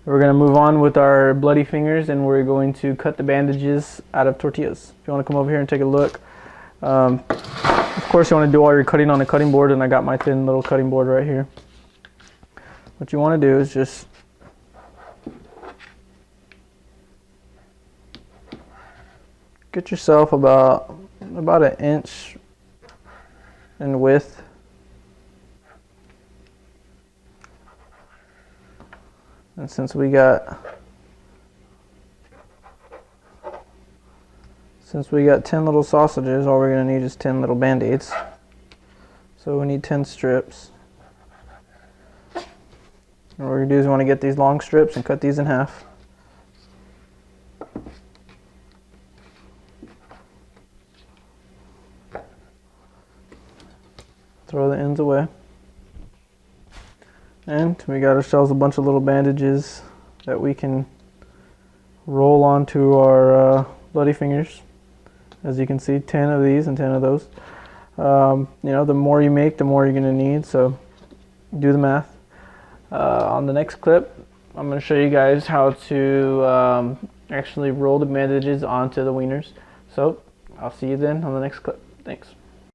We're going to move on with our bloody fingers, and we're going to cut the bandages out of tortillas. If you want to come over here and take a look. Of course, you want to do all your cutting on a cutting board, and I got my thin little cutting board right here. What you want to do is just get yourself about an inch in width. And since we got 10 little sausages, all we're going to need is 10 little Band-Aids. So we need 10 strips. And what we're going to do is we want to get these long strips and cut these in half. Throw the ends away. And we got ourselves a bunch of little bandages that we can roll onto our bloody fingers. As you can see, 10 of these and 10 of those. You know, the more you make, the more you're going to need, so do the math. On the next clip, I'm going to show you guys how to actually roll the bandages onto the wieners. So I'll see you then on the next clip. Thanks.